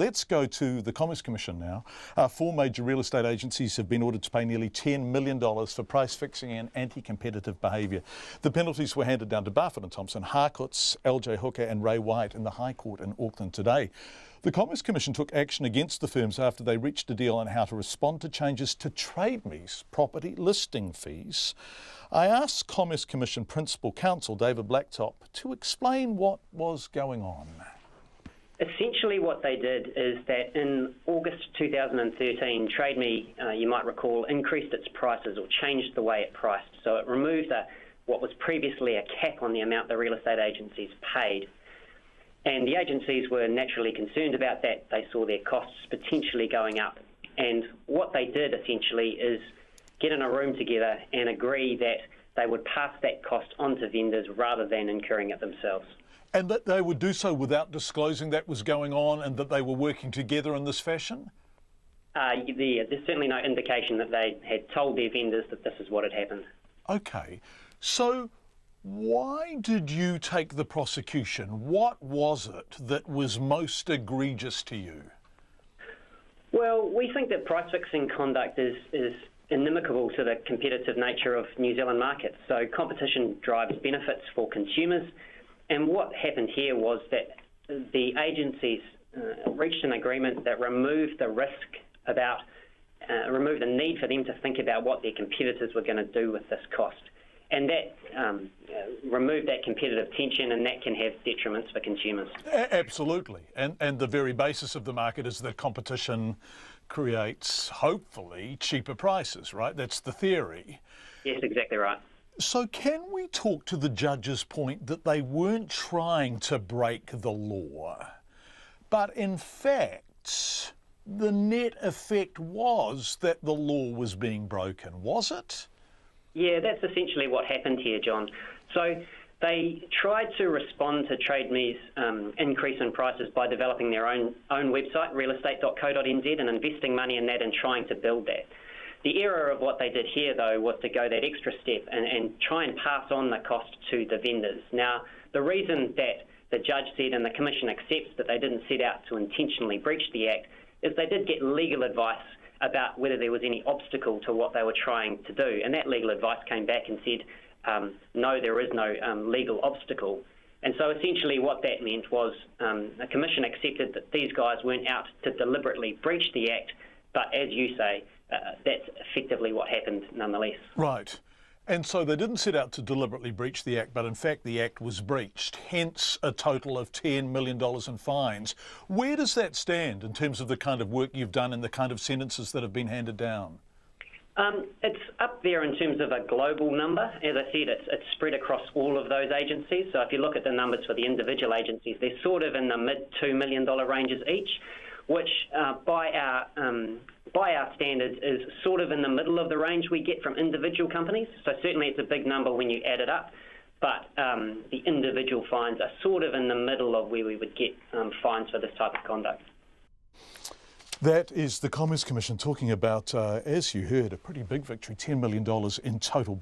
Let's go to the Commerce Commission now. Four major real estate agencies have been ordered to pay nearly $10 million for price fixing and anti-competitive behaviour. The penalties were handed down to Barfoot Thompson, Harcourts, LJ Hooker and Ray White in the High Court in Auckland today. The Commerce Commission took action against the firms after they reached a deal on how to respond to changes to TradeMe's property listing fees. I asked Commerce Commission Principal Counsel David Blacktop to explain what was going on. Essentially what they did is that in August 2013, TradeMe, you might recall, increased its prices or changed the way it priced. So it removed what was previously a cap on the amount the real estate agencies paid. And the agencies were naturally concerned about that. They saw their costs potentially going up. And what they did essentially is get in a room together and agree that they would pass that cost on to vendors rather than incurring it themselves. And that they would do so without disclosing that was going on and that they were working together in this fashion? There's certainly no indication that they had told their vendors that this is what had happened. OK. So why did you take the prosecution? What was it that was most egregious to you? Well, we think that price-fixing conduct is inimical to the competitive nature of New Zealand markets. So competition drives benefits for consumers. And what happened here was that the agencies reached an agreement that removed the risk removed the need for them to think about what their competitors were going to do with this cost. And that removed that competitive tension, and that can have detriments for consumers. Absolutely. And the very basis of the market is that competition creates, hopefully, cheaper prices, right? That's the theory. Yes, exactly right. So can we talk to the judge's point that they weren't trying to break the law, but in fact, the net effect was that the law was being broken, was it? Yeah, that's essentially what happened here, John. So they tried to respond to TradeMe's increase in prices by developing their own website, realestate.co.nz, and investing money in that and trying to build that. The error of what they did here, though, was to go that extra step and try and pass on the cost to the vendors. Now, the reason that the judge said and the Commission accepts that they didn't set out to intentionally breach the Act is they did get legal advice about whether there was any obstacle to what they were trying to do. And that legal advice came back and said, no, there is no legal obstacle. And so essentially what that meant was the Commission accepted that these guys weren't out to deliberately breach the Act, but as you say, that's effectively what happened nonetheless. Right. And so they didn't set out to deliberately breach the Act, but in fact the Act was breached, hence a total of $10 million in fines. Where does that stand in terms of the kind of work you've done and the kind of sentences that have been handed down? It's up there in terms of a global number. As I said, it's spread across all of those agencies. So if you look at the numbers for the individual agencies, they're sort of in the mid-$2 million ranges each, which by our standards is sort of in the middle of the range we get from individual companies. So certainly it's a big number when you add it up, but the individual fines are sort of in the middle of where we would get fines for this type of conduct. That is the Commerce Commission talking about, as you heard, a pretty big victory, $10 million in total.